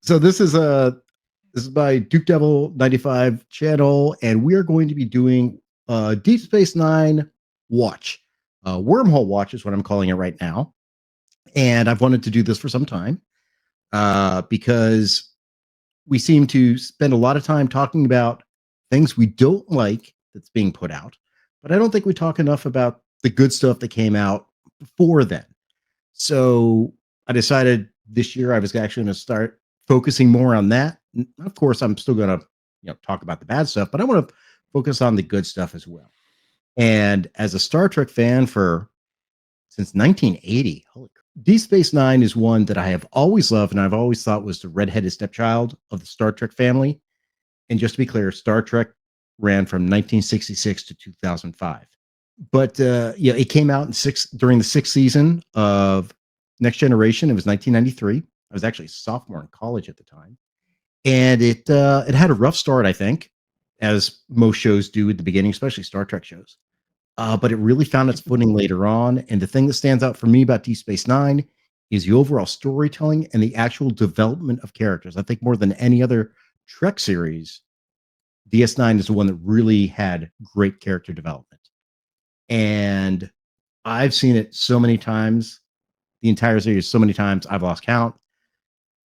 So this is my Duke Devil 95 channel, and we are going to be doing Deep Space Nine watch. Wormhole watch is what I'm calling it right now. And I've wanted to do this for some time because we seem to spend a lot of time talking about things we don't like that's being put out. But I don't think we talk enough about the good stuff that came out before then. So I decided this year I was actually going to start focusing more on that. Of course, I'm still going to talk about the bad stuff, but I want to focus on the good stuff as well. And as a Star Trek fan for since 1980, Deep Space Nine is one that I have always loved, and I've always thought was the redheaded stepchild of the Star Trek family. And just to be clear, Star Trek ran from 1966 to 2005. But it came out during the sixth season of Next Generation. It was 1993. I was actually a sophomore in college at the time, and it had a rough start, I think, as most shows do at the beginning, especially Star Trek shows. But it really found its footing later on. And the thing that stands out for me about Deep Space Nine is the overall storytelling and the actual development of characters. I think more than any other Trek series, DS9 is the one that really had great character development. And I've seen it so many times, the entire series so many times, I've lost count.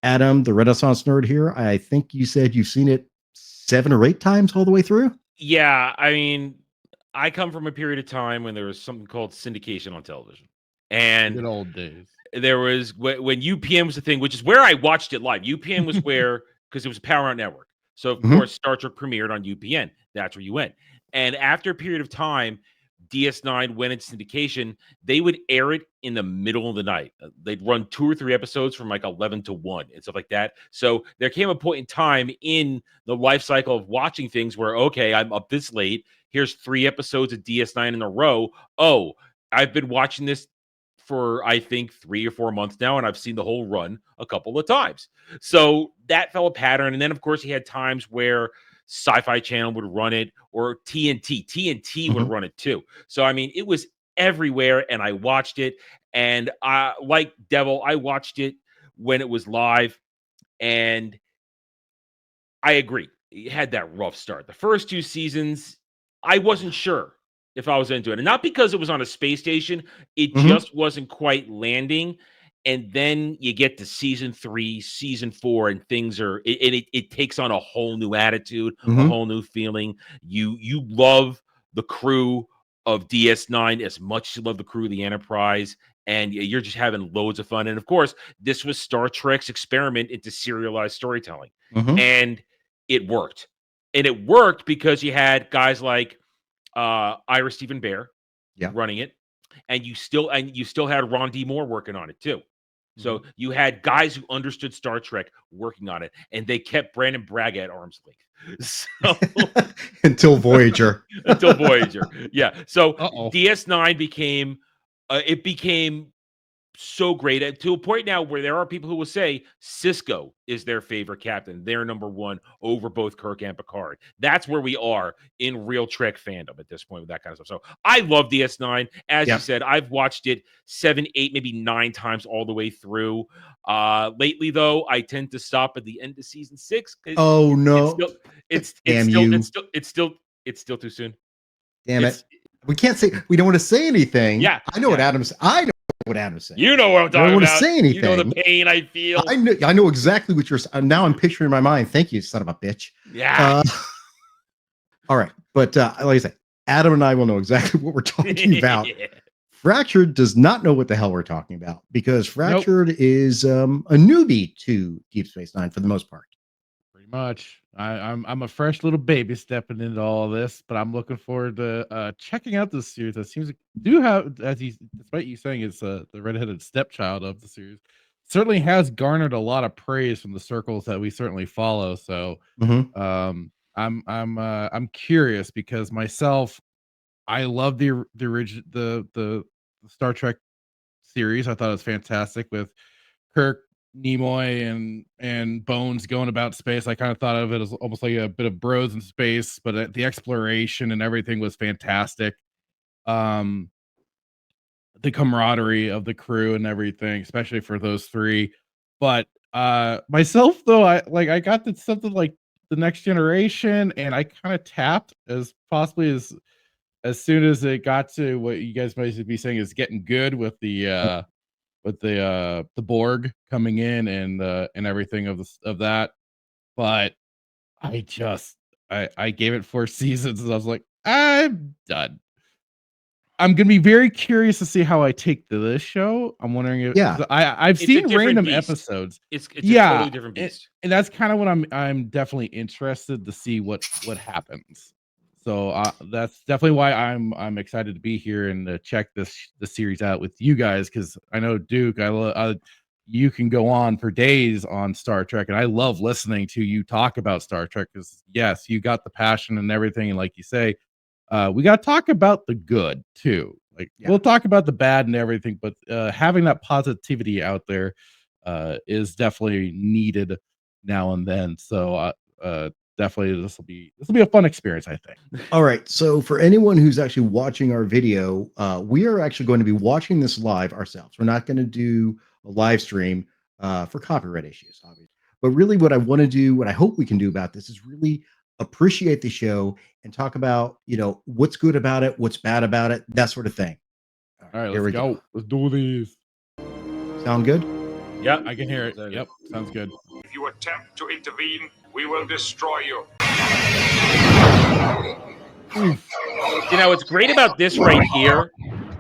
Adam, the Renaissance nerd here, I think you said you've seen it 7 or 8 times all the way through? Yeah, I mean, I come from a period of time when there was something called syndication on television. And Good old days. there was when UPN was the thing, which is where I watched it live. UPN was where, because it was a Paramount Network. So, of course, Star Trek premiered on UPN. That's where you went. And after a period of time, DS9 went into syndication. They would air it in the middle of the night. They'd run 2 or 3 episodes from like 11 to 1 and stuff like that. So there came a point in time in the life cycle of watching things where, okay, I'm up this late. Here's 3 episodes of DS9 in a row. Oh, I've been watching this for I think 3 or 4 months now, and I've seen the whole run a couple of times. So that fell a pattern. And then, of course, he had times where Sci-Fi Channel would run it, or TNT would run it too. So I mean, it was everywhere, and I watched it. And like Devil, I watched it when it was live, and I agree. It had that rough start. The first 2 seasons, I wasn't sure if I was into it. And not because it was on a space station, it just wasn't quite landing. And then you get to season 3, season 4, and things are it takes on a whole new attitude, a whole new feeling. You love the crew of DS9 as much as you love the crew of the Enterprise, and you're just having loads of fun. And of course, this was Star Trek's experiment into serialized storytelling. And it worked. And it worked because you had guys like Ira Stephen Bear running it, and you still had Ron D. Moore working on it too. So you had guys who understood Star Trek working on it, and they kept Brandon Braga at arm's length. So until Voyager. Yeah. So DS9 became so great, to a point now where there are people who will say Cisco is their favorite captain. They're number 1 over both Kirk and Picard. That's where we are in real Trek fandom at this point with that kind of stuff. So I love DS9. As you said, I've watched it 7, 8, maybe 9 times all the way through. Lately, though, I tend to stop at the end of season 6. Oh no! It's still too soon. Damn it! We can't say. We don't want to say anything. Yeah, I know what Adam's. I know what Adam's saying. You know what I'm talking about. I don't want to say anything. You know the pain I feel. I know exactly what you're. Now I'm picturing in my mind. Thank you, son of a bitch. Yeah. All right, but like I said, Adam and I will know exactly what we're talking about. Fractured does not know what the hell we're talking about, because Fractured is a newbie to Deep Space Nine for the most part. Pretty much. I'm a fresh little baby stepping into all of this, but I'm looking forward to checking out this series. That seems like do have, despite you saying it's the redheaded stepchild of the series, certainly has garnered a lot of praise from the circles that we certainly follow. So I'm curious, because myself, I love the original the Star Trek series. I thought it was fantastic with Kirk, Nimoy, and Bones going about space. I kind of thought of it as almost like a bit of Bros in space, but the exploration and everything was fantastic. The camaraderie of the crew and everything, especially for those 3. But Myself though, I got to something like the Next Generation, and I kind of tapped as possibly as soon as it got to what you guys might be saying is getting good with the Borg coming in and everything of that. But I just I gave it 4 seasons and I was like, I'm done. I'm gonna be very curious to see how I take to this show. I'm wondering if Yeah. 'cause I've It's a seen different random beast. episodes. It's a Yeah, totally different beast. and that's kind of what I'm definitely interested to see what happens. So that's definitely why I'm excited to be here and to check the series out with you guys because I know Duke, you can go on for days on Star Trek, and I love listening to you talk about Star Trek because yes, you got the passion and everything, and like you say, we got to talk about the good too. Like Yeah. we'll talk about the bad and everything, but having that positivity out there is definitely needed now and then. So definitely this will be a fun experience, I think. All right. So for anyone who's actually watching our video, we are actually going to be watching this live ourselves. We're not going to do a live stream for copyright issues, obviously. But really, what I want to do, what I hope we can do about this, is really appreciate the show and talk about, what's good about it, what's bad about it, that sort of thing. All right, here let's we go. Let's do these. Sound good? Yep. I can hear it. Yep, sounds good. If you attempt to intervene, we will destroy you. You know what's great about this right here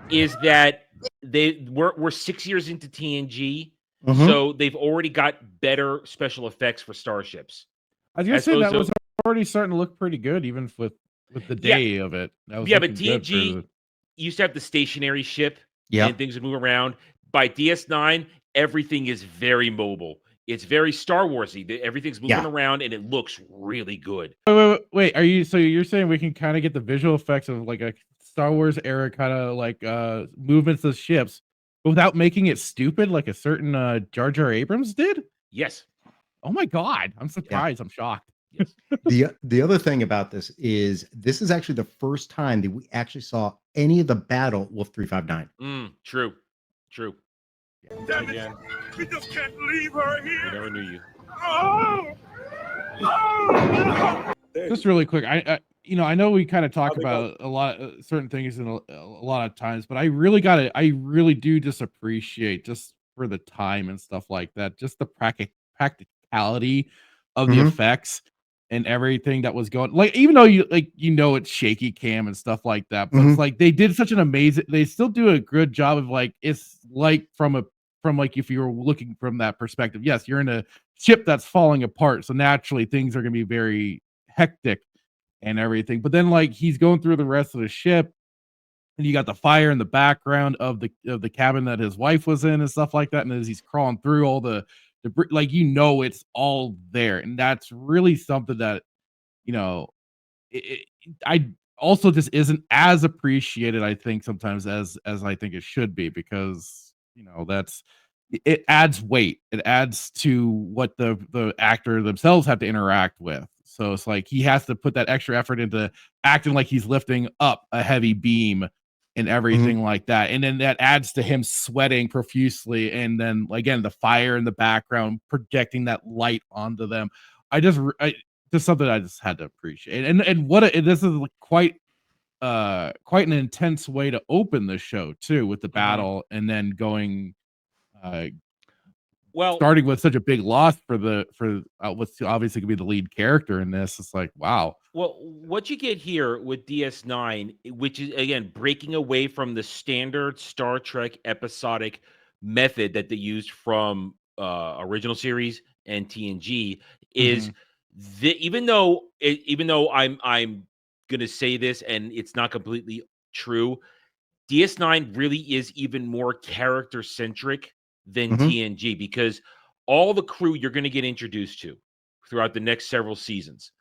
is that we're 6 years into TNG, Mhm. so they've already got better special effects for starships. I was gonna As say that opposed to- was already starting to look pretty good, even with the Yeah. day of it. That was Yeah, but looking good for TNG the- used to have the stationary ship Yeah. and things would move around. By DS9, everything is very mobile. It's very Star Warsy. Everything's moving Yeah. around and it looks really good. Wait, are you so you're saying we can kind of get the visual effects of like a Star Wars era kind of like movements of ships without making it stupid like a certain Jar Jar Abrams did? Yes. Oh my god, I'm surprised. I'm shocked. Yes. The other thing about this is actually the first time that we actually saw any of the battle with 359. True. True. Damn it. Again, We just can't leave her I here. never knew you. Oh! Oh! Just really quick, I know we kind of talk about a lot certain things in a lot of times, but I really do just appreciate just for the time and stuff like that, just the practicality of the Mhm. effects and everything that was going. Like, even though it's shaky cam and stuff like that, but it's Mhm. like they did such an amazing. They still do a good job of like it's like from like if you were looking from that perspective. Yes, you're in a ship that's falling apart, so naturally things are going to be very hectic and everything. But then like he's going through the rest of the ship and you got the fire in the background of the cabin that his wife was in and stuff like that. And as he's crawling through all the debris, like it's all there. And that's really something that, you know, I also just isn't as appreciated, I think, sometimes as I think it should be, because that's it adds weight. It adds to what the actor themselves have to interact with. So it's like he has to put that extra effort into acting like he's lifting up a heavy beam and everything like that. And then that adds to him sweating profusely. And then again, the fire in the background projecting that light onto them. Just something I just had to appreciate. And this is quite an intense way to open the show too, with the battle and then going Well, starting with such a big loss for what's obviously gonna be the lead character in this. It's like, wow. Well, what you get here with DS9, which is again breaking away from the standard Star Trek episodic method that they used from original series and TNG, is even though I'm gonna say this and it's not completely true, DS9 really is even more character centric than Mhm. TNG because all the crew you're going to get introduced to throughout the next several seasons,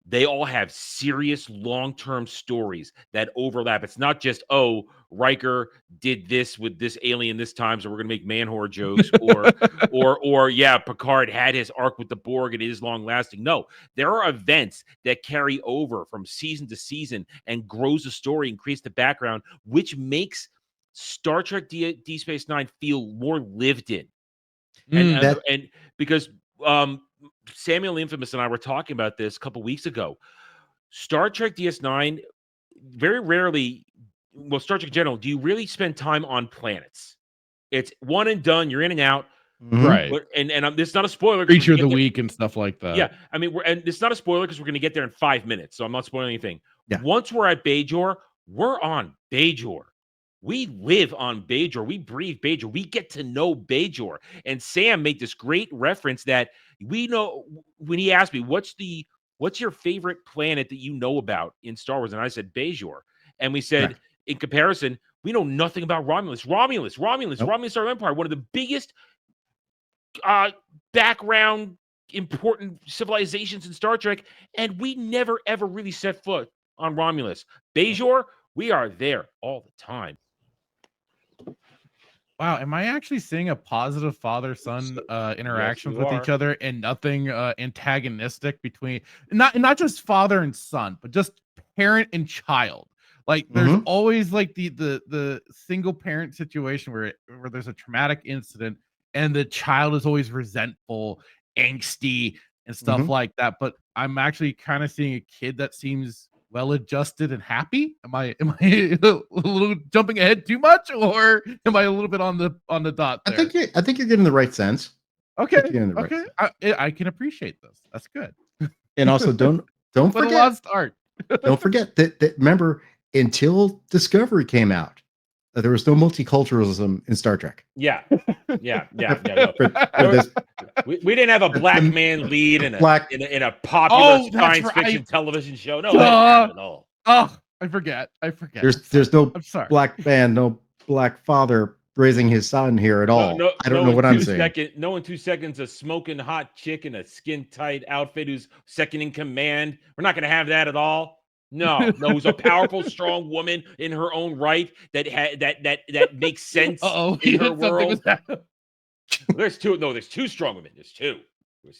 they all have serious long-term stories that overlap. It's not just, oh, Riker did this with this alien this time, so we're gonna make man-whore jokes, or yeah, Picard had his arc with the Borg and it is long-lasting. No, there are events that carry over from season to season and grows the story and creates the background, which makes Star Trek Deep Space Nine feel more lived in. And because Samuel Infamous and I were talking about this a couple weeks ago. Star Trek DS9, very rarely, well, Star Trek in general, do you really spend time on planets? It's one and done. You're in and out. Right. And this is not a spoiler. Creature of the week and stuff like that. Yeah, I mean, and it's not a spoiler because we're going to get there in 5 minutes, so I'm not spoiling anything. Yeah. Once we're at Bajor, we're on Bajor. We live on Bajor. We breathe Bajor. We get to know Bajor. And Sam made this great reference that we know when he asked me, what's your favorite planet that you know about in Star Wars? And I said Bajor. And we said, in comparison, we know nothing about Romulus. Romulus Star Empire, one of the biggest background important civilizations in Star Trek, and we never ever really set foot on Romulus. Bajor, we are there all the time. Wow, am I actually seeing a positive father-son interactions with each other and nothing antagonistic between not just father and son, but just parent and child? Like there's always like the single parent situation where there's a traumatic incident and the child is always resentful, angsty, and stuff like that. But I'm actually kind of seeing a kid that seems well-adjusted and happy. Am I a little jumping ahead too much, or am I a little bit on the dot there? I think you're getting the right sense. Okay. I can appreciate this. That's good. And also don't forget start. Don't forget that remember, until Discovery came out, there was no multiculturalism in Star Trek. Yeah. No. We didn't have a black man lead in a popular science fiction television show. No, not at all. Oh, I forget. There's no black man, no black father raising his son here at all. I don't know what I'm saying. No, in 2 seconds, a smoking hot chick in a skin tight outfit who's second in command. We're not going to have that at all. No, who's a powerful, strong woman in her own right that makes sense in her world. There's two strong women. There's two.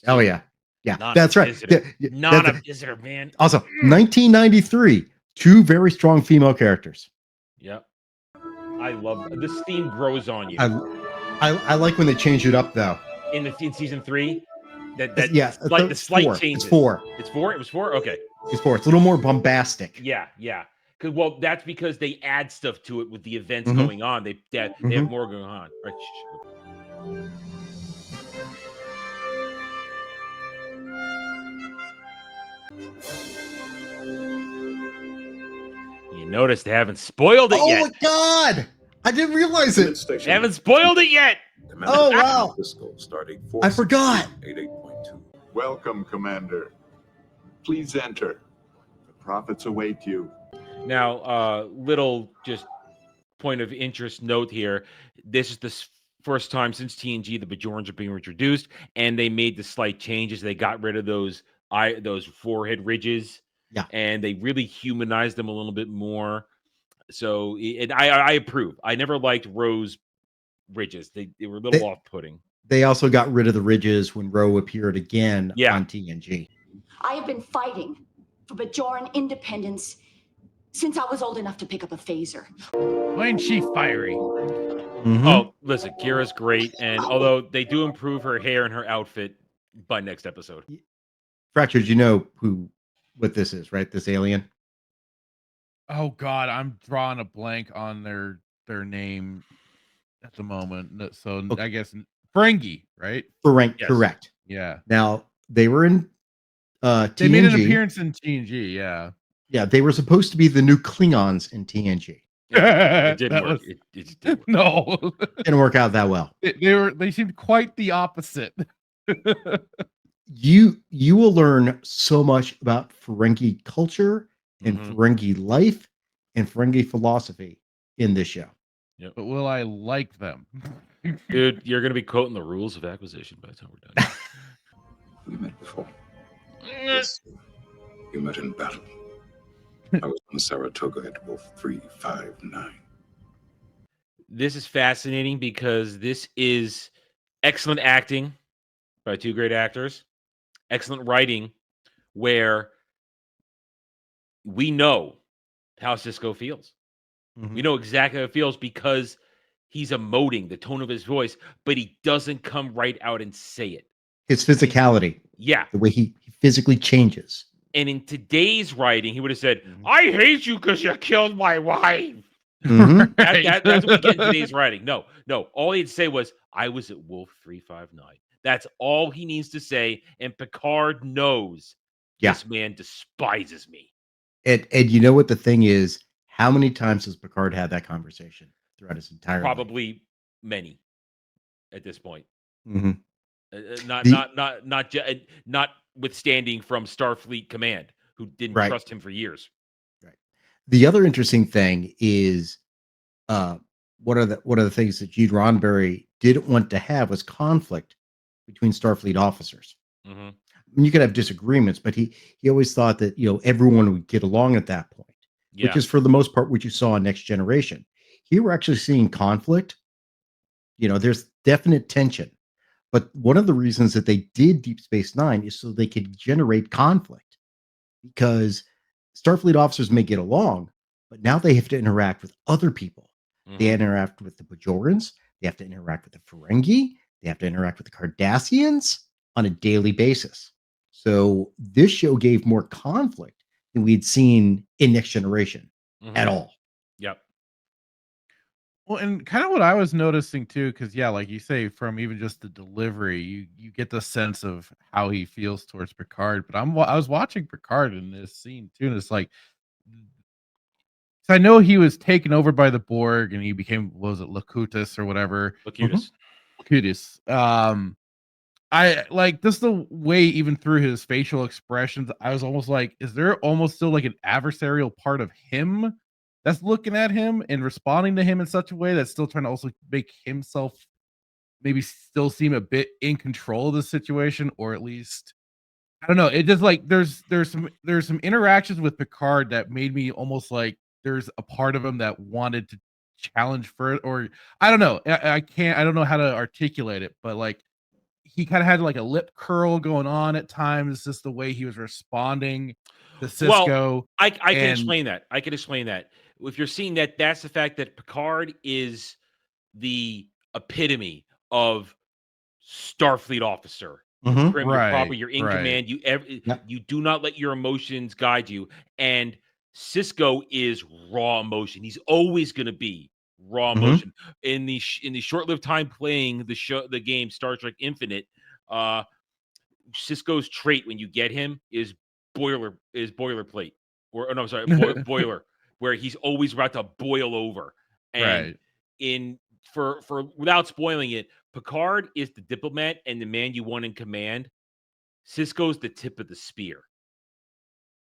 Oh yeah, that's right. Not a visitor, man. Also, 1993, two very strong female characters. Yep, I love this theme grows on you. I like when they change it up though. In season 3, the slight changes. It's 4. It's 4. It was 4. Okay. It's 4. It's a little more bombastic. Yeah. Well, that's because they add stuff to it with the events going on. They have more going on. Right. You notice they haven't spoiled it yet. Oh my God! I didn't realize it. They haven't spoiled it yet. Oh wow! I forgot. 88.2. Welcome, Commander. Please enter. The prophets await you. Now, little just point of interest note here. This is the first time since TNG the Bajorans are being introduced, and they made the slight changes. They got rid of those forehead ridges, and they really humanized them a little bit more. So, I approve. I never liked Rose ridges. They were a little off-putting. They also got rid of the ridges when Ro appeared again on TNG. I have been fighting for Bajoran independence since I was old enough to pick up a phaser. Why ain't she fiery? Oh, listen, Kira's great, and although they do improve her hair and her outfit by next episode. Fractured, you know what this is, right? This alien. Oh God, I'm drawing a blank on their name at the moment. So I guess Ferengi, right? Ferengi, yes. Correct. Yeah. Now they were in TNG. They made an appearance in TNG. Yeah. Yeah, they were supposed to be the new Klingons in TNG. It didn't work. It didn't work. No, didn't work out that well. They seemed quite the opposite. You will learn so much about Ferengi culture and Ferengi life and Ferengi philosophy in this show. Yep. But will I like them? Dude, you're going to be quoting the rules of acquisition by the time we're done. We met before. Yes. You met in battle. I was on Saratoga at Wolf 359. This is fascinating because this is excellent acting by two great actors, excellent writing, where we know how Sisko feels. We know exactly how it feels because he's emoting, the tone of his voice, but he doesn't come right out and say it. His physicality, Yeah. the way he physically changes. And in today's writing, he would have said, Mhm. I hate you because you killed my wife. Mhm. That's what we get in today's writing. No. All he'd say was, I was at Wolf 359. That's all he needs to say. And Picard knows this man despises me. And you know what the thing is? How many times has Picard had that conversation throughout his entire life? Probably many at this point. Mhm. Notwithstanding from Starfleet Command, who didn't Right. trust him for years. Right. The other interesting thing is, one of the things that Gene Roddenberry didn't want to have was conflict between Starfleet officers. Mm-hmm. I mean, you could have disagreements, but he always thought that everyone would get along at that point, which is for the most part what you saw in Next Generation. Here we're actually seeing conflict. There's definite tension, but one of the reasons that they did Deep Space Nine is so they could generate conflict, because Starfleet officers may get along, but now they have to interact with other people. They interact with the Bajorans. They have to interact with the Ferengi. They have to interact with the Cardassians on a daily basis. So this show gave more conflict than we'd seen in Next Generation at all. Yep. Well, and kind of what I was noticing too, because like you say, from even just the delivery, you get the sense of how he feels towards Picard. But I was watching Picard in this scene too, and it's like, so I know he was taken over by the Borg, and he became, what was it, Locutus or whatever? Locutus. Locutus. I like this, the way even through his facial expressions, I was almost like, is there almost still like an adversarial part of him that's looking at him and responding to him in such a way that's still trying to also make himself maybe still seem a bit in control of the situation, or at least, I don't know. It just like there's some interactions with Picard that made me almost like there's a part of him that wanted to challenge for it, or I don't know. I don't know how to articulate it, but like he kind of had like a lip curl going on at times, just the way he was responding to Cisco. Well, I can explain that. I can explain that. If you're seeing that, that's the fact that Picard is the epitome of Starfleet officer. You're prim, you're proper, you're in command. You do not let your emotions guide you. And Cisco is raw emotion. He's always going to be raw emotion. In the short-lived time playing the game Star Trek Infinite, Cisco's trait when you get him is boilerplate, or no, I'm sorry, boiler, where he's always about to boil over. And for without spoiling it, Picard is the diplomat and the man you want in command. Cisco's the tip of the spear.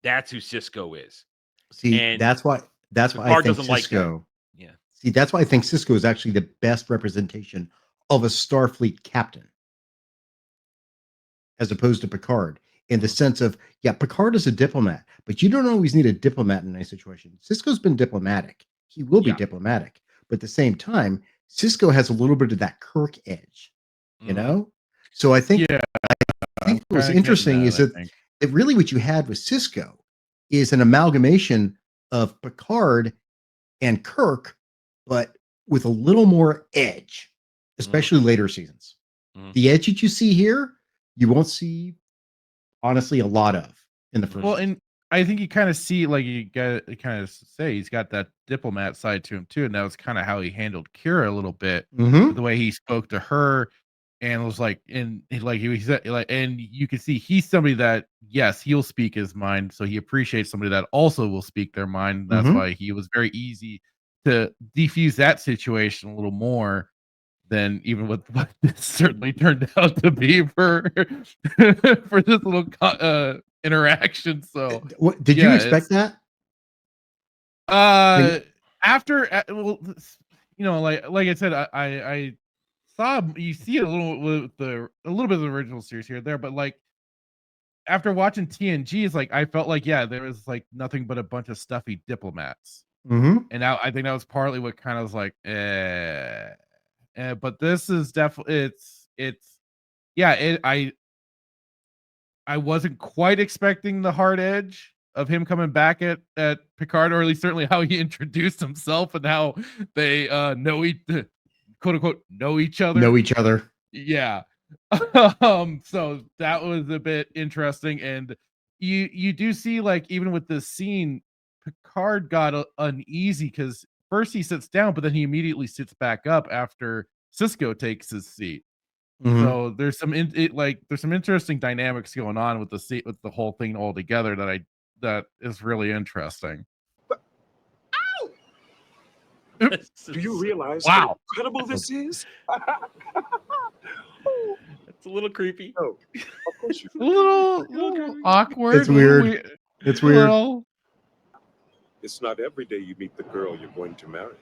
That's who Cisco is. See, and that's why I think Cisco. Yeah. See, that's why I think Cisco is actually the best representation of a Starfleet captain, as opposed to Picard, in the sense of, Picard is a diplomat, but you don't always need a diplomat in any situation. Cisco's been diplomatic. He will be diplomatic, but at the same time, Cisco has a little bit of that Kirk edge, So I think, what's interesting is that really what you had with Cisco is an amalgamation of Picard and Kirk, but with a little more edge, especially later seasons. The edge that you see here, you won't see, honestly, a lot of in the first. Well, and I think you kind of see, like you got to kind of say, he's got that diplomat side to him too, and that was kind of how he handled Kira a little bit, the way he spoke to her, and was like, and like he said, like, and you can see he's somebody that, yes, he'll speak his mind, so he appreciates somebody that also will speak their mind. That's why he was very easy to defuse that situation a little more than even what this certainly turned out to be for for this little interaction. So, did you expect that? After, well, like I said, I saw, you see it a little with a little bit of the original series here there, but like after watching TNG, it's like I felt like there was like nothing but a bunch of stuffy diplomats, and now I think that was partly what kind of was like, but this is definitely I wasn't quite expecting the hard edge of him coming back at Picard, or at least certainly how he introduced himself and how they know quote unquote know each other. Know each other. Yeah. So that was a bit interesting, and you do see, like, even with this scene, Picard got uneasy because first he sits down, but then he immediately sits back up after Cisco takes his seat. Mhm. So there's some there's some interesting dynamics going on with the whole thing altogether that is really interesting. Do you realize Wow. how incredible this is? It's a little creepy. Oh, of course you A little awkward. It's weird. It's weird. Little- It's not every day you meet the girl you're going to marry.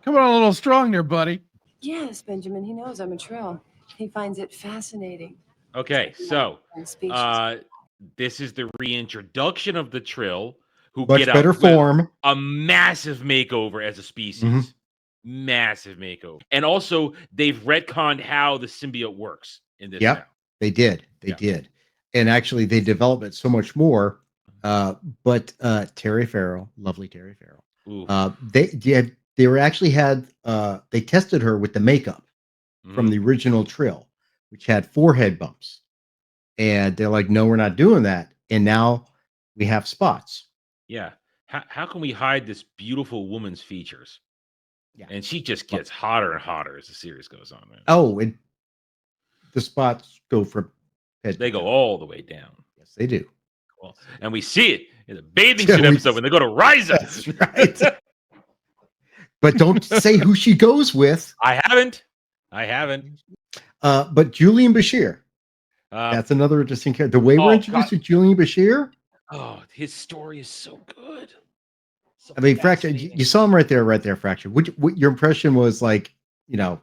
Come on, a little strong there, buddy. Yes, Benjamin, he knows I'm a Trill. He finds it fascinating. Okay, so And speechless. this is the reintroduction of the Trill, who Much get better form. a massive makeover as a species. Mhm. Massive makeover. And also, they've retconned how the symbiote works in this Yep. now. They did. They Yeah. did. And actually, they developed it so much more. But Terry Farrell, lovely Terry Farrell. Ooh. They were actually they tested her with the makeup from Mhm. the original Trill, which had forehead bumps. And they're like, no, we're not doing that. And now we have spots. Yeah. How can we hide this beautiful woman's features? Yeah. And she just gets hotter and hotter as the series goes on, man. Oh, and the spots go from head They to go toe. all the way down. Yes, they do. Well, and we see it in the bathing Yeah, suit we- episode when they go to Ryza. That's right. But don't say who she goes with. I haven't. But Julian Bashir. That's another interesting character. The way we're oh, introduced to Julian Bashir. Oh, his story is so good. So I mean, Fracture. fascinating. You saw him right there, Fracture. What your impression was like? You know,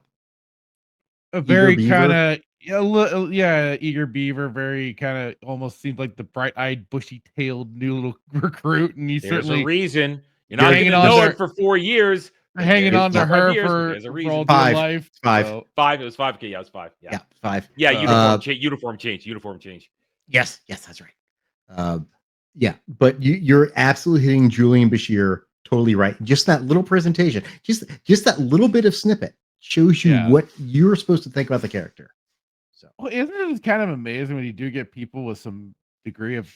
A very Beaver? kind of eager beaver, very kind of almost seemed like the bright-eyed, bushy-tailed new little recruit, and he's There's certainly a reason. You're not hanging going to on know there- it for 4 years. but hanging there's on to 5 her years, but for there's a all reason. their 5. life. 5. So, 5. It was 5. Okay, yeah, it was 5. Yeah. 5. Yeah, Uh, uniform change. Yes, that's right. Yeah, but you're absolutely hitting Julian Bashir totally right. Just that little presentation, just that little bit of snippet shows you Yeah. what you're supposed to think about the character. So well, isn't it kind of amazing when you do get people with some degree of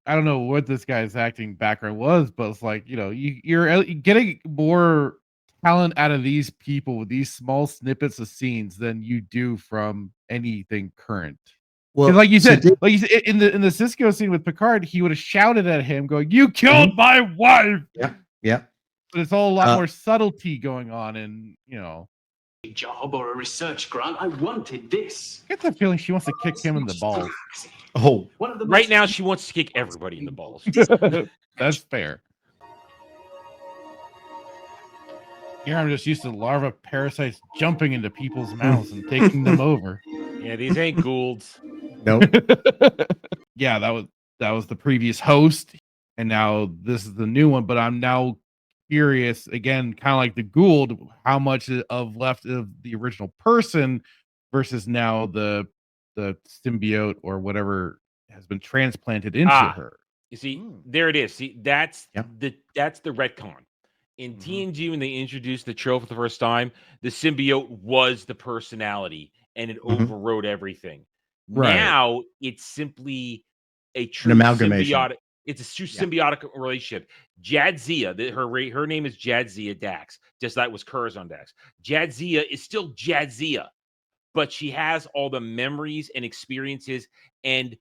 I don't know what this guy's acting background was, but it's like, you know, you're getting more talent out of these people with these small snippets of scenes than you do from anything current. well, Because like you so said, Dave- in the Cisco scene with Picard, he would have shouted at him, going, "You killed my wife!" yeah. But it's all a lot Uh, more subtlety going on, and you know, job or a research grant. I wanted this. I get the feeling she wants to kick him in the balls. Oh, One of the Right most- now, she wants to kick everybody in the balls. That's fair. Here, I'm just used to larva parasites jumping into people's mouths and taking them over. Yeah, these ain't Goulds. no. Yeah, that was the previous host, and now this is the new one. But I'm now curious again, kind of like the Gould, how much of left of the original person versus now the symbiote or whatever has been transplanted into her. You see, there it is. See, that's Yep. that's the retcon. In Mhm. TNG, when they introduced the Trill for the first time, the symbiote was the personality, and it Mhm. overrode everything. Right. Now it's simply a true amalgamation. symbiotic. It's a true symbiotic relationship. Jadzia, her name is Jadzia Dax, just like was Curzon Dax. Jadzia is still Jadzia, but she has all the memories and experiences and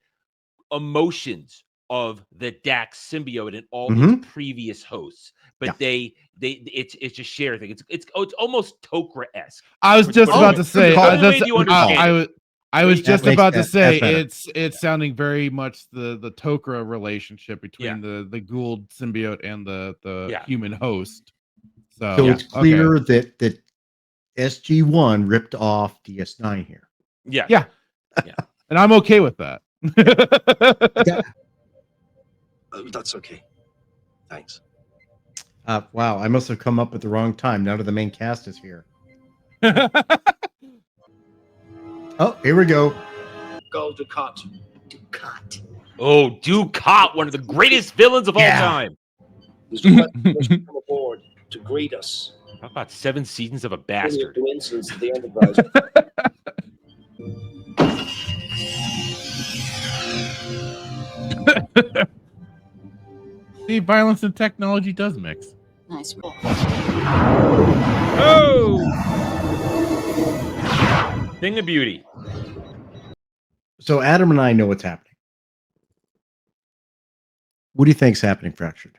emotions of the Dax symbiote and all its previous hosts. But it's a shared thing. It's almost Tok'ra-esque. I was Which- just but about okay, to say. good call. I was Only way just- you understand I was That just makes about to sense. say That's better. it's sounding very much the Tok'ra relationship between Yeah. the Gould symbiote and the Yeah. human host. So, So it's okay. clear that SG1 ripped off DS9 here. Yeah. Yeah. And I'm okay with that. That's okay. Thanks. Wow, I must have come up at the wrong time. None of the main cast is here. Oh, here we go. Gold Ducat. Ducat. Oh, Ducat, one of the greatest villains of all Yeah. time. Mr. West was to come aboard to greet us. How about 7 seasons of a bastard? Coincidence that the Enterprise. See, violence and technology does mix. Nice roll. Oh! Thing of beauty. So Adam and I know what's happening. What do you think's happening, Fractured?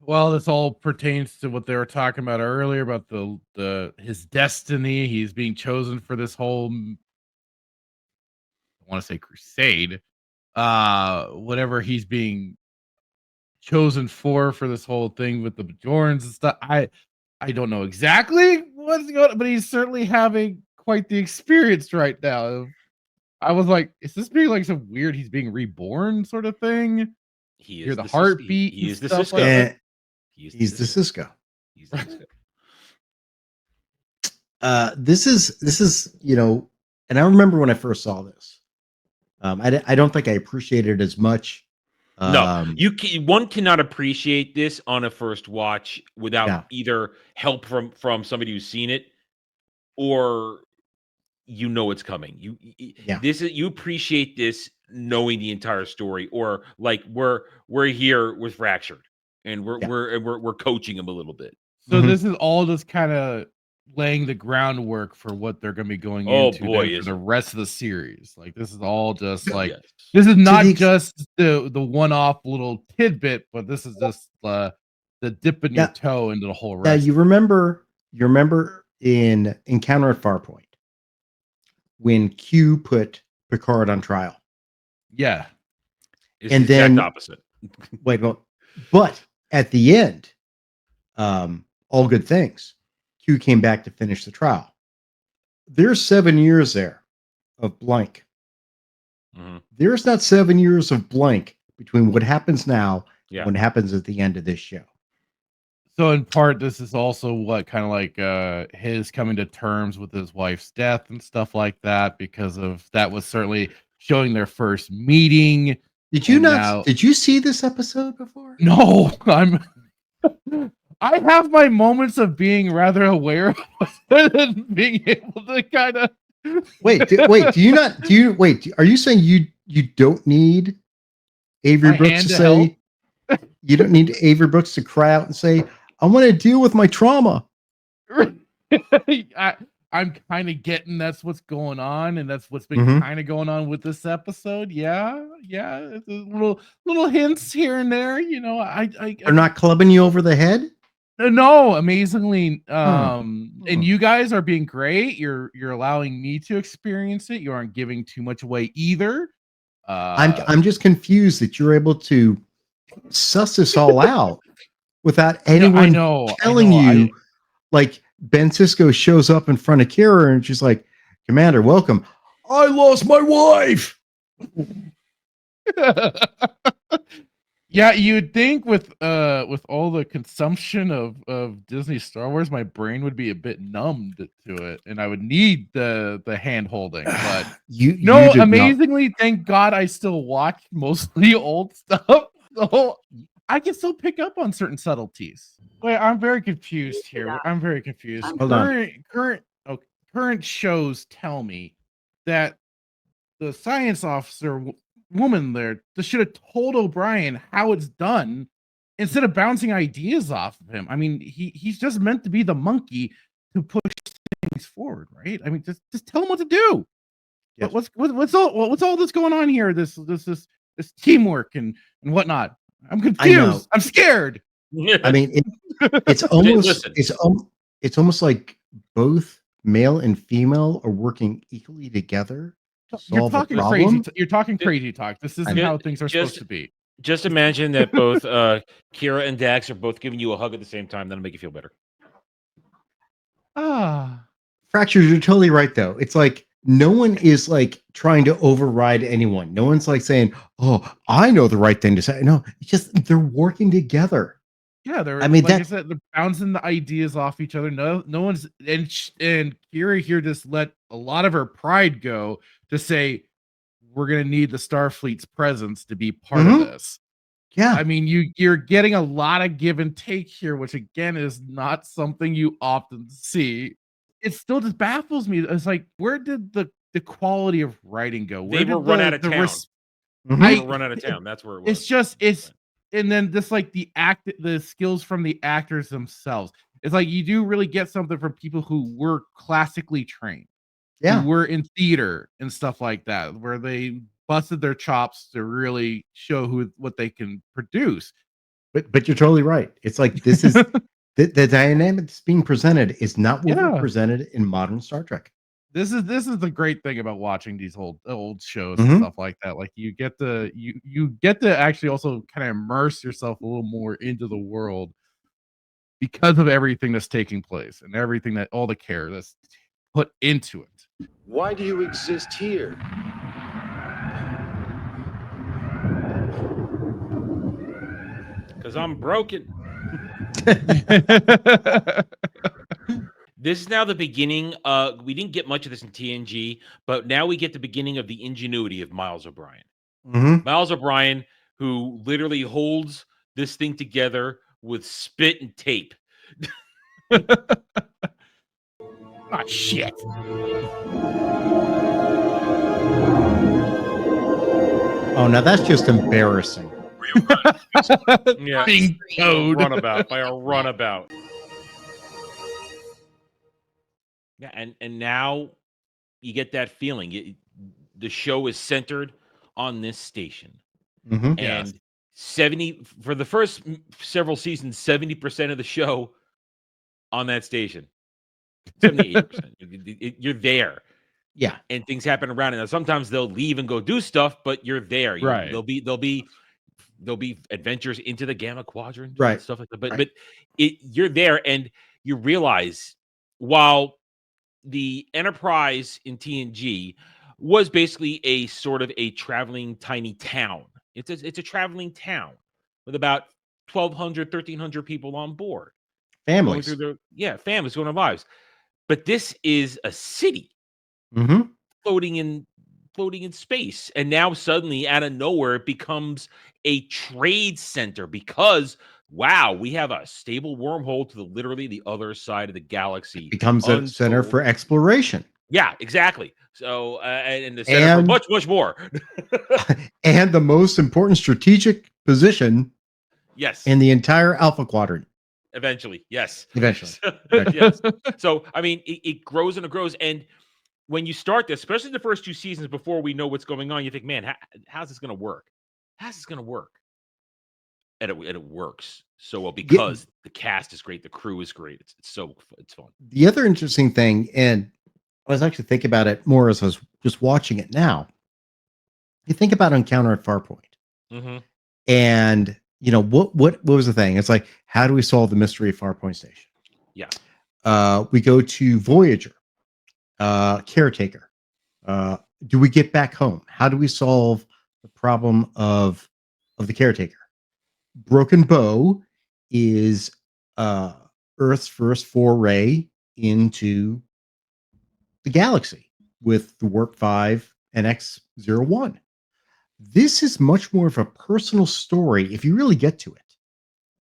Well, this all pertains to what they were talking about earlier about the his destiny. He's being chosen for this whole, I want to say crusade, whatever he's being chosen for this whole thing with the Bajorans and stuff. I don't know exactly what's going on, but he's certainly having quite the experience right now. I was like, is this being like some weird he's being reborn sort of thing? He Hear is the the heartbeat. He is the stuff Cisco. like that. He's the Cisco. He's the Cisco. This is and I remember when I first saw this. I don't think I appreciated it as much. No, one cannot appreciate this on a first watch without either help from somebody who's seen it, or it's coming. You appreciate this knowing the entire story, or like we're here with Fractured, and we're coaching him a little bit. So this is all just kind of laying the groundwork for what they're going to be going into for the rest of the series. Like this is all just like this is not just the one-off little tidbit, but this is just the dipping your toe into the whole rest. Yeah, you remember in Encounter at Farpoint when Q put Picard on trial. Yeah. It's and the then exact opposite. But at the end, all good things. Q came back to finish the trial. There's 7 years there of blank. Mm-hmm. There's not 7 years of blank between what happens now and what happens at the end of this show. So in part, this is also what kind of like his coming to terms with his wife's death and stuff like that, because of that was certainly showing their first meeting. Did you see this episode before? No, I have my moments of being rather aware of and being able to kind of are you saying you don't need Avery Brooks to say you don't need Avery Brooks to cry out and say, I want to deal with my trauma? I'm kind of getting that's what's going on, and that's what's been kind of going on with this episode. Yeah, little hints here and there. They're not clubbing you over the head. No, amazingly, and you guys are being great. You're allowing me to experience it. You aren't giving too much away either. I'm just confused that you're able to suss this all out without anyone telling you. Like Ben Sisko shows up in front of Kira and she's like, "Commander, welcome. I lost my wife." Yeah, you'd think with all the consumption of Disney Star Wars, my brain would be a bit numbed to it, and I would need the hand holding. But amazingly, thank God I still watch mostly old stuff, so I can still pick up on certain subtleties. Wait, I'm very confused here. I'm very confused. Current shows tell me that the science officer woman there just should have told O'Brien how it's done instead of bouncing ideas off of him. I mean, he's just meant to be the monkey to push things forward, right? I mean, just tell him what to do. Yes. What's all this going on here? This teamwork and whatnot. I'm confused. I'm scared. I mean, it's almost like both male and female are working equally together. You're talking crazy. You're talking crazy talk. This isn't how things are supposed to be. Just imagine that both Kira and Dax are both giving you a hug at the same time. That'll make you feel better. Fractured, you're totally right, though. It's like no one is like trying to override anyone. No one's like saying, "Oh, I know the right thing to say." No, it's just they're working together. Yeah, I said, they're bouncing the ideas off each other. No one's and Kira here just let a lot of her pride go to say we're gonna need the Starfleet's presence to be part of this. Yeah. I mean, you're getting a lot of give and take here, which again is not something you often see. It still just baffles me. It's like, where did the quality of writing go? Where They did were run out of town. Mhm. They were run out of town. That's where it was. It's just and then just like the skills from the actors themselves. It's like you do really get something from people who were classically trained, Yeah. who were in theater and stuff like that, where they busted their chops to really show what they can produce. But you're totally right. It's like this is the dynamic that's being presented is not what we're Yeah. presented in modern Star Trek. This is the great thing about watching these old shows Mhm. and stuff like that. Like you get to actually also kind of immerse yourself a little more into the world because of everything that's taking place and everything that all the care that's put into it. Why do you exist here? Because I'm broken. This is now the beginning. We didn't get much of this in TNG, but now we get the beginning of the ingenuity of Miles O'Brien. Mhm. Miles O'Brien, who literally holds this thing together with spit and tape. Ah, shit. Oh, now that's just embarrassing. Yeah, Being towed. runabout by a runabout. Yeah, and now you get that feeling. The show is centered on this station, Mhm. and 70 for the first several seasons, 70% of the show on that station, 78%. You're there, Yeah. and things happen around it. Now, sometimes they'll leave and go do stuff, but you're there. Right. There'll be adventures into the Gamma Quadrant, and Right. stuff like that. But Right. you're there, and you realize while the Enterprise in TNG was basically a sort of a traveling tiny town. It's a traveling town with about 1,200, 1,300 people on board. Going Families. through families going on lives. But this is a city Mhm. floating in space. And now suddenly out of nowhere it becomes a trade center because wow, we have a stable wormhole to literally the other side of the galaxy. Becomes a center for exploration. Yeah, exactly. So and the center for much, much more. And the most important strategic position Yes. in the entire Alpha Quadrant. Eventually, yes. Eventually. Yes. So I mean it grows and it grows. And when you start this, especially the first two seasons before we know what's going on, you think, man, how's this going to work? How's this going to work? And it works so well because the cast is great, the crew is great. It's fun. The other interesting thing, and I was actually thinking about it more as I was just watching it now. You think about Encounter at Farpoint, Mm-hmm. and you know what was the thing? It's like, how do we solve the mystery of Farpoint Station? Yeah. We go to Voyager, Caretaker. Do we get back home? How do we solve the problem of the Caretaker? Broken Bow is Earth's first foray into the galaxy with the Warp 5 and X-01. This is much more of a personal story if you really get to it,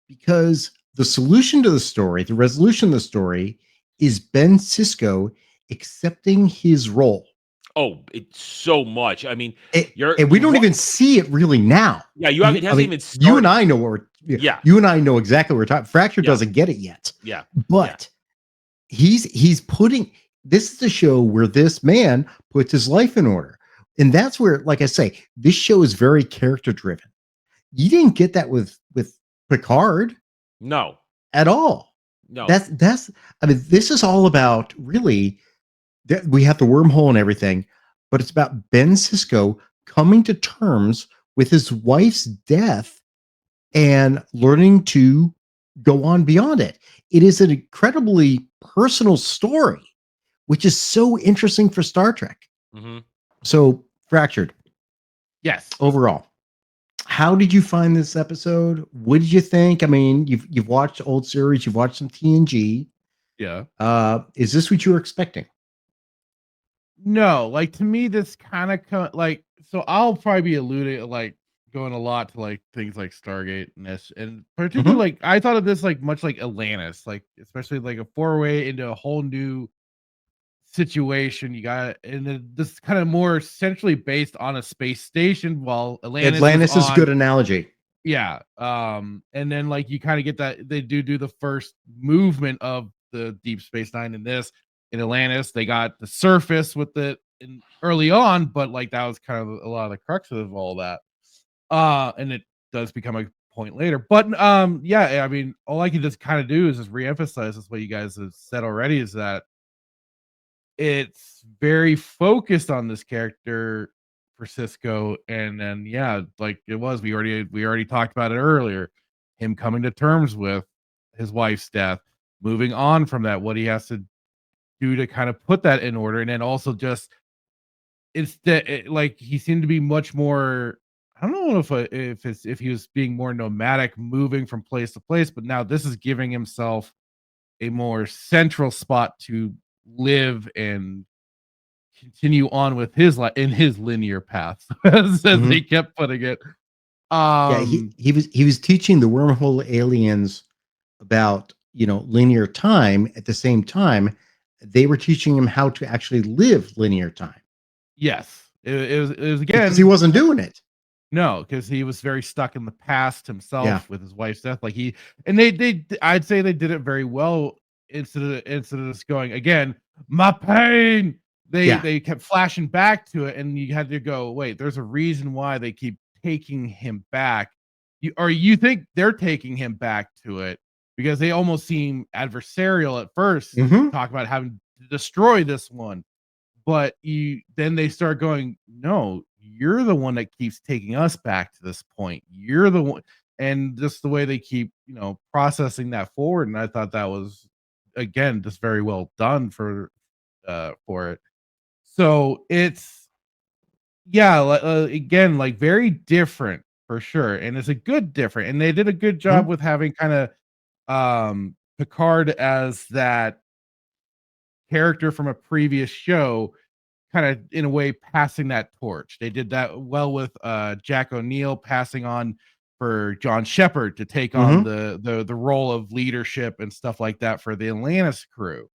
because the solution to the story, the resolution of the story, is Ben Sisko accepting his role. Oh, it's so much. I mean, and we don't even see it really now. Yeah, it hasn't even started. You and I know what you and I know exactly what we're talking. Fracture doesn't get it yet. Yeah. But he's putting, this is a show where this man puts his life in order. And that's where, like I say, this show is very character driven. You didn't get that with Picard. No. At all. No. That's I mean, this is all about really, we have the wormhole and everything, but it's about Ben Sisko coming to terms with his wife's death and learning to go on beyond it. It is an incredibly personal story, which is so interesting for Star Trek. Mm-hmm. So, Fractured. Yes. Overall, how did you find this episode? What did you think? I mean, you've watched old series, you've watched some TNG. Yeah. Is this what you were expecting? No, like to me, this kind of like, so I'll probably be alluding, like going a lot to like things like Stargate and this, and particularly like I thought of this like much like Atlantis, like especially like a four-way into a whole new situation. You got this is kind of more centrally based on a space station, while Atlantis is a good analogy. yeah. And then like you kind of get that they do the first movement of the Deep Space Nine in this in Atlantis. They got the surface with it early on, but like that was kind of a lot of the crux of all that. And it does become a point later. But yeah, I mean, all I can just kind of do is just reemphasize this what you guys have said already is that it's very focused on this character for Cisco, and then yeah, like it was we already talked about it earlier, him coming to terms with his wife's death, moving on from that, what he has to do to kind of put that in order, and then also just like he seemed to be much more. I don't know if he was being more nomadic, moving from place to place, but now this is giving himself a more central spot to live and continue on with his life in his linear path, as they kept putting it. Yeah, he was teaching the wormhole aliens about linear time. At the same time, they were teaching him how to actually live linear time. Yes, it was again because he wasn't doing it. No, because he was very stuck in the past himself with his wife's death. Like I'd say they did it very well. Instead of just going again, my pain. They kept flashing back to it, and you had to go, wait, there's a reason why they keep taking him back. You think they're taking him back to it because they almost seem adversarial at first, talk about having to destroy this one. But then they start going, no, you're the one that keeps taking us back to this point. You're the one, and just the way they keep, processing that forward. And I thought that was, again, just very well done for it. So it's, again, like very different for sure, and it's a good different. And they did a good job with having kind of Picard as that character from a previous show, kind of in a way passing that torch. They did that well with Jack O'Neill passing on for John Shepard to take on the role of leadership and stuff like that for the Atlantis crew.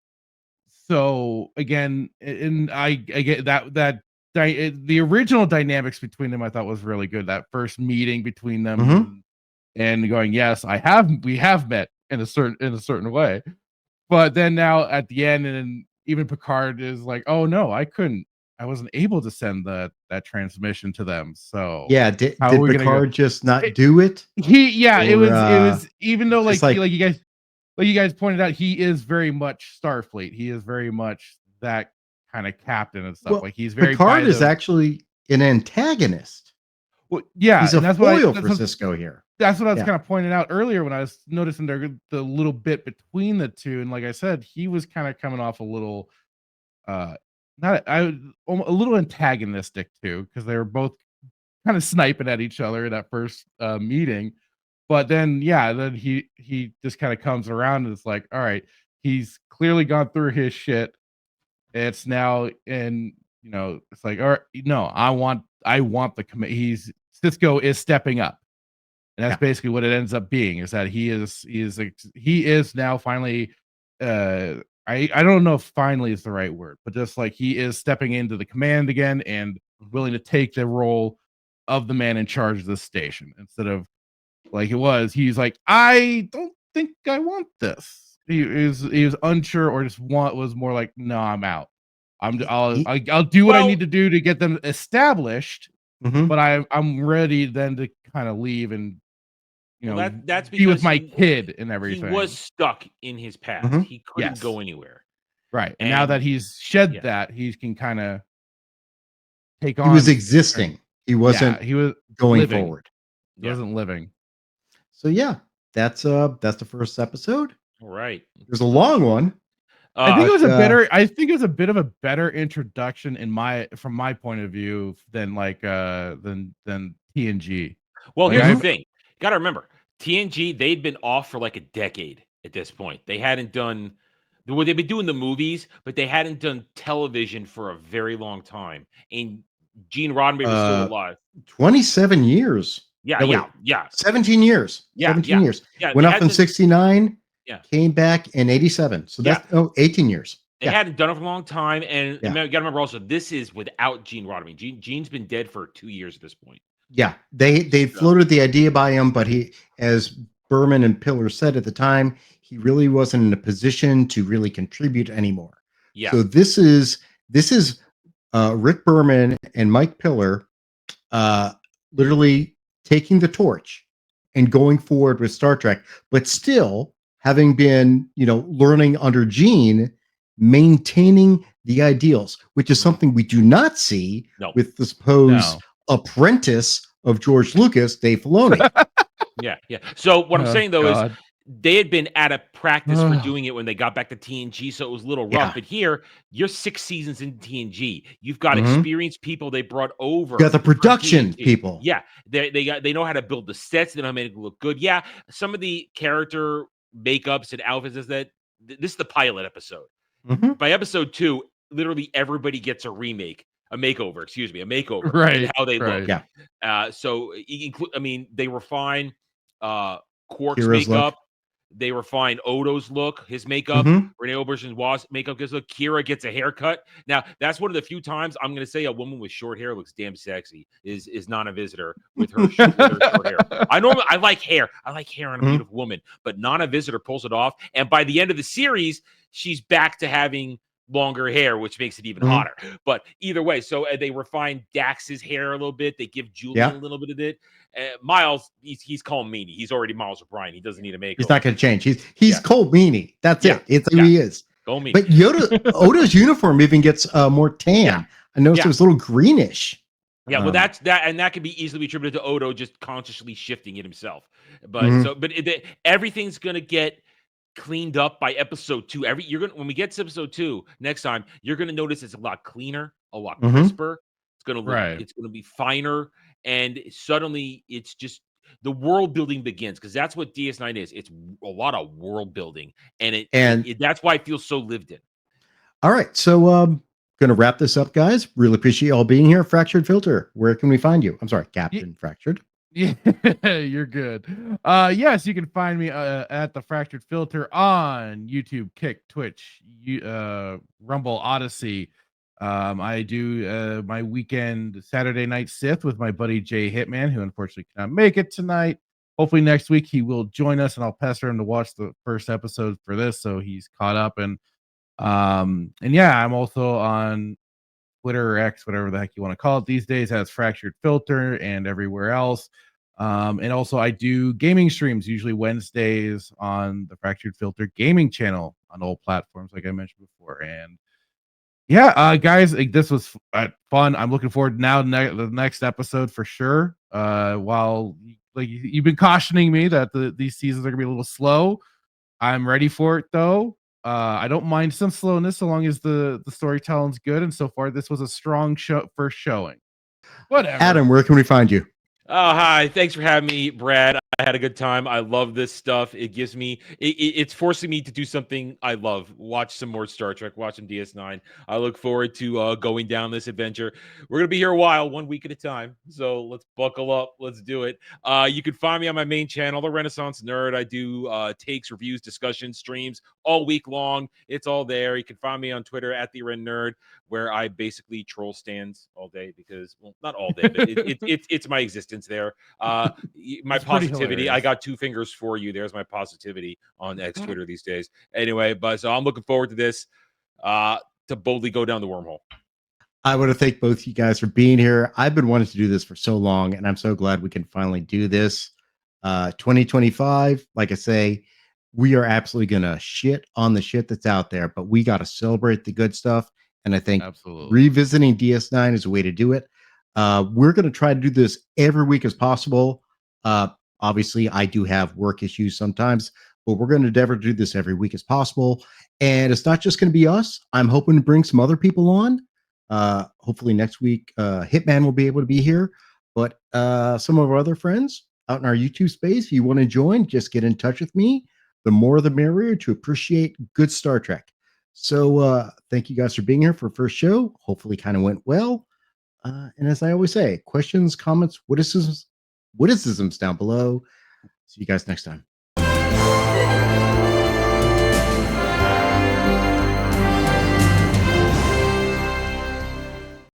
So again, and I get the original dynamics between them I thought was really good. That first meeting between them and going, yes, we have met in a certain way. But then now at the end, and even Picard is like, "Oh no, I wasn't able to send that transmission to them." So yeah, did Picard just not do it? It was even though like you guys pointed out, he is very much Starfleet. He is very much that kind of captain and stuff. Well, like he's very Picard is actually an antagonist. Well, yeah, he's a foil for Cisco here. That's what I was kind of pointing out earlier when I was noticing the little bit between the two. And like I said, he was kind of coming off a little, a little antagonistic too, because they were both kind of sniping at each other in that first meeting. But then, then he just kind of comes around and it's like, all right, he's clearly gone through his shit. It's now, and it's like, all right, no, I want the commit. Cisco is stepping up. And that's basically what it ends up being, is that he is now finally, I don't know if finally is the right word, but just like he is stepping into the command again and willing to take the role of the man in charge of the station instead of like it was. He's like, I don't think I want this. He was unsure, or just was more like, no, I'm out. I'll do what I need to do to get them established, but I'm ready then to kind of leave and that's be with my kid and everything. He was stuck in his past. He couldn't go anywhere. Right. And now that he's shed that, he can kind of take on. He was existing. He wasn't he was going living. forward. He wasn't living. So that's the first episode. All right. There's a long one. I think it was a bit of a better introduction from my point of view than than TNG. Well, here's the thing. You got to remember, TNG, they'd been off for like a decade at this point. They hadn't done they've been doing the movies, but they hadn't done television for a very long time. And Gene Roddenberry was still alive. 27 years. Yeah, No, wait. yeah, yeah, 17 years. yeah, 17 yeah, years. yeah. Went They up in hadn't, 69, yeah, came back in 87. So yeah. that's 18 years. They Yeah. hadn't done it for a long time, and Yeah. you got to remember also, this is without Gene Roddenberry. Gene's been dead for 2 years at this point. Yeah. They floated the idea by him, but he, as Berman and Piller said at the time, he really wasn't in a position to really contribute anymore. Yeah, So this is Rick Berman and Mike Piller uh, literally taking the torch and going forward with Star Trek, but still having been, learning under Gene, maintaining the ideals, which is something we do not see no, with the supposed apprentice of George Lucas, Dave Filoni. yeah, yeah. So what I'm Oh, saying though God. is they had been at a practice for doing it when they got back to TNG, so it was a little rough. Yeah. But here, you're 6 seasons in TNG. You've got Mhm. experienced people they brought over. You got the from production TNG. people. Yeah, they know how to build the sets. They know how to make it look good. Yeah, some of the character makeups and outfits is that this is the pilot episode. Mhm. By episode 2, literally everybody gets a makeover. Excuse me, a makeover. Right, In how they right. look. Yeah. So they refine Quark's Kira's look. makeup. They refine Odo's look, his makeup. Mhm. Renee Auberjonois' makeup gets look. Kira gets a haircut. Now, that's one of the few times I'm going to say a woman with short hair looks damn sexy. Is not a visitor with her short hair. I like hair. I like hair on a Mhm. beautiful woman, but Nana Visitor pulls it off. And by the end of the series, she's back to having longer hair, which makes it even Mhm. hotter. But either way, so they refine Dax's hair a little bit. They give Julian Yeah. a little bit of it. Miles, he's calm meanie. He's already Miles O'Brien. He doesn't need a makeover. He's not going to change. He's Yeah. Cole Meany. That's Yeah. it. It's who Yeah. he is. Go me. But Oda's uniform even gets more tan. Yeah. I noticed Yeah. it was a little greenish. Yeah, well, that's that, and that can be easily attributed to Odo just consciously shifting it himself. But Mhm. everything's gonna get cleaned up by episode 2. When we get to episode 2 next time, you're gonna notice it's a lot cleaner, a lot Mhm. crisper. It's gonna look, Right. it's gonna be finer, and suddenly it's just the world building begins because that's what DS9 is. It's a lot of world building, and that's why it feels so lived in. All right. So going to wrap this up, guys. Really appreciate you all being here. Fractured Filter. Where can we find you? I'm sorry, Captain Fractured. Yeah, you're good. Yes, you can find me at the Fractured Filter on YouTube, Kick, Twitch, Rumble, Odyssey. I do my weekend Saturday night Sith with my buddy Jay Hitman, who unfortunately cannot make it tonight. Hopefully next week he will join us, and I'll pester him to watch the first episode for this, so he's caught up. And yeah, I'm also on Twitter or X, whatever the heck you want to call it these days, as Fractured Filter and everywhere else. And also I do gaming streams, usually Wednesdays on the Fractured Filter gaming channel on all platforms, like I mentioned before. And yeah, guys, this was fun. I'm looking forward now to the next episode for sure. While you've been cautioning me that these seasons are gonna be a little slow, I'm ready for it though. I don't mind some slowness so long as the storytelling's good. And so far, this was a strong first showing. Whatever. Adam, where can we find you? Oh, hi. Thanks for having me, Brad. I had a good time. I love this stuff. It gives me, it's forcing me to do something I love. Watch some more Star Trek, watch some DS9. I look forward to going down this adventure. We're going to be here a while, 1 week at a time. So let's buckle up. Let's do it. You can find me on my main channel, The Renaissance Nerd. I do takes, reviews, discussions, streams all week long. It's all there. You can find me on Twitter at The Ren Nerd, where I basically troll stands all day because, well, not all day, but it's my existence there. My It's pretty positivity. I hilarious. got 2 fingers for you. There's my positivity on X Twitter these days. Anyway, but so I'm looking forward to this to boldly go down the wormhole. I want to thank both you guys for being here. I've been wanting to do this for so long, and I'm so glad we can finally do this. 2025, like I say, we are absolutely going to shit on the shit that's out there, but we got to celebrate the good stuff. And I think Absolutely. revisiting DS9 is a way to do it. We're going to try to do this every week as possible. Obviously, I do have work issues sometimes, but we're going to endeavor to do this every week as possible. And it's not just going to be us. I'm hoping to bring some other people on. Hopefully next week, Hitman will be able to be here. But some of our other friends out in our YouTube space, if you want to join, just get in touch with me. The more the merrier to appreciate good Star Trek. So thank you guys for being here for first show. Hopefully kind of went well. And as I always say, questions, comments, witticisms, witticisms down below. See you guys next time.